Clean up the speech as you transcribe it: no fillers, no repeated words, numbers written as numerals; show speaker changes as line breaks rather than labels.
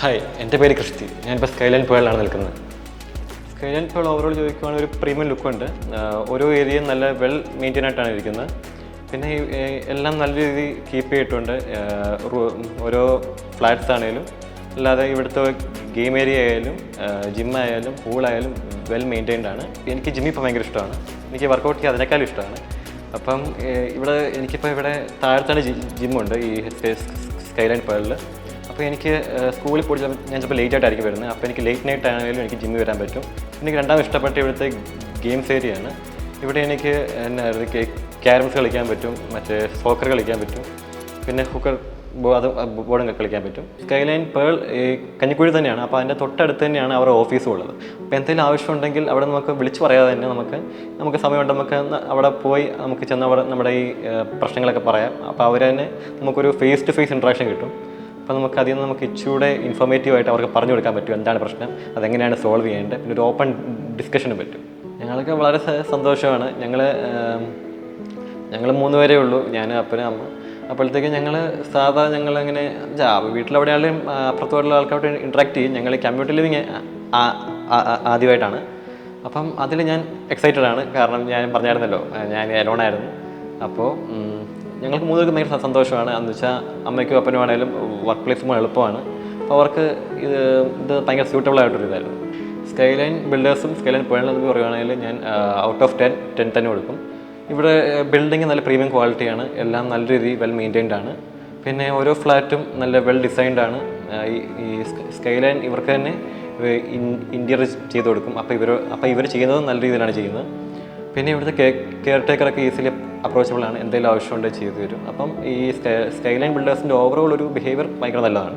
Hi, എൻ്റെ പേര് Christy. ഞാനിപ്പോൾ സ്കൈലൈൻ പേളിലാണ് നിൽക്കുന്നത്. സ്കൈലൈൻ പേൾ ഓവറോൾ ചോദിക്കുവാണെങ്കിൽ ഒരു പ്രീമിയം ലുക്കുണ്ട്. ഓരോ ഏരിയയും നല്ല വെൽ മെയിൻറ്റെയിൻ ആയിട്ടാണ് ഇരിക്കുന്നത്. പിന്നെ എല്ലാം നല്ല രീതിയിൽ കീപ്പ് ചെയ്തിട്ടുണ്ട്. ഓരോ ഫ്ലാറ്റ്സ് ആണെങ്കിലും അല്ലാതെ ഇവിടുത്തെ ഗെയിം ഏരിയ ആയാലും ജിമ്മായാലും പൂളായാലും വെൽ മെയിൻറ്റെയിൻഡ് ആണ്. എനിക്ക് ജിമ്മിൽ ഇപ്പോൾ ഭയങ്കര ഇഷ്ടമാണ്. എനിക്ക് വർക്കൗട്ട് ചെയ്യാൻ അതിനേക്കാളും ഇഷ്ടമാണ്. അപ്പം എനിക്കിപ്പോൾ ഇവിടെ താഴത്താണ് ജിമ്മുണ്ട് ഈ സ്കൈലൈൻ പേളിൽ. അപ്പോൾ എനിക്ക് സ്കൂളിൽ പോയി ഞാൻ ചിലപ്പോൾ ലേറ്റ് ആയിട്ടായിരിക്കും വരുന്നത്. അപ്പോൾ എനിക്ക് ലേറ്റ് നൈറ്റ് ആണെങ്കിലും എനിക്ക് ജിമ്മിൽ വരാൻ പറ്റും. എനിക്ക് രണ്ടാമത് ഇഷ്ടപ്പെട്ട ഇവിടുത്തെ ഗെയിംസ് ഏരിയയാണ്. ഇവിടെ എനിക്ക് ക്യാരംസ് കളിക്കാൻ പറ്റും, മറ്റേ സോക്കർ കളിക്കാൻ പറ്റും, പിന്നെ ഹുക്കർ ബോർഡും കളിക്കാൻ പറ്റും. സ്കൈലൈൻ പേൾ കഞ്ഞിക്കുഴി തന്നെയാണ്. അപ്പോൾ അതിൻ്റെ തൊട്ടടുത്ത് തന്നെയാണ് അവരുടെ ഓഫീസും ഉള്ളത്. അപ്പോൾ എന്തെങ്കിലും ആവശ്യമുണ്ടെങ്കിൽ അവിടെ നമുക്ക് വിളിച്ച് പറയാതെ തന്നെ നമുക്ക് സമയമുണ്ട്, നമുക്ക് അവിടെ പോയി നമുക്ക് ചെന്ന് അവിടെ നമ്മുടെ ഈ പ്രശ്നങ്ങളൊക്കെ പറയാം. അപ്പോൾ അവർ തന്നെ നമുക്കൊരു ഫേസ് ടു ഫേസ് ഇൻട്രാക്ഷൻ കിട്ടും. അപ്പോൾ അതിൽ നിന്ന് നമുക്ക് ഇച്ചിരൂടെ ഇൻഫോർമേറ്റീവായിട്ട് അവർക്ക് പറഞ്ഞു കൊടുക്കാൻ പറ്റും എന്താണ് പ്രശ്നം, അതെങ്ങനെയാണ് സോൾവ് ചെയ്യേണ്ടത്, പിന്നെ ഒരു ഓപ്പൺ ഡിസ്കഷനും പറ്റും. ഞങ്ങൾക്ക് വളരെ സന്തോഷമാണ്. ഞങ്ങൾ 3 പേരേ ഉള്ളൂ, ഞാൻ അപ്പനും അമ്മ. അപ്പോഴത്തേക്ക് ഞങ്ങളിങ്ങനെ വീട്ടിലെവിടെയാണെങ്കിലും അപ്പുറത്തോടുള്ള ആൾക്കാരോട് ഇൻട്രാക്ട് ചെയ്യും. ഞങ്ങൾ കമ്മ്യൂണിറ്റി ലിവിങ് ആദ്യമായിട്ടാണ്. അപ്പം അതിൽ ഞാൻ എക്സൈറ്റഡ് ആണ്. കാരണം ഞാൻ പറഞ്ഞായിരുന്നല്ലോ ഞാൻ എലോണായിരുന്നു. അപ്പോൾ ഞങ്ങൾക്ക് 3 പേർക്ക് ഭയങ്കര സന്തോഷമാണ്. എന്ന് വെച്ചാൽ അമ്മയ്ക്കും അപ്പനും ആണെങ്കിലും വർക്ക് പ്ലേസ് പോകാൻ എളുപ്പമാണ്. അപ്പോൾ അവർക്ക് ഇത് ഭയങ്കര സ്യൂട്ടബിൾ ആയിട്ടൊരു ഇതായിരുന്നു. സ്കൈലൈൻ ബിൽഡേഴ്സും സ്കൈലൈൻ പേളിനെന്ന് പറയുകയാണെങ്കിൽ ഞാൻ ഔട്ട് ഓഫ് 10 തന്നെ കൊടുക്കും. ഇവിടെ ബിൽഡിങ് നല്ല പ്രീമിയം ക്വാളിറ്റിയാണ്, എല്ലാം നല്ല രീതിയിൽ വെൽ മെയിൻറ്റെയിൻഡ് ആണ്. പിന്നെ ഓരോ ഫ്ലാറ്റും നല്ല വെൽ ഡിസൈൻഡ് ആണ്. ഈ സ്കൈലൈൻ ഇവർക്ക് തന്നെ ഇൻറ്റീരിയർ ചെയ്ത് കൊടുക്കും. അപ്പോൾ ഇവർ ചെയ്യുന്നത് നല്ല രീതിയിലാണ് ചെയ്യുന്നത്. പിന്നെ ഇവിടുത്തെ കെയർ ടേക്കറൊക്കെ ഈസിലി അപ്രോച്ചബിൾ ആണ്. എന്തെങ്കിലും ആവശ്യമുണ്ടെങ്കിൽ ചെയ്തു തരും. അപ്പം ഈ സ്കൈലൈൻ ബിൽഡേഴ്സിൻ്റെ ഓവറോൾ ഒരു ബിഹേവിയർ ഭയങ്കര നല്ലതാണ്.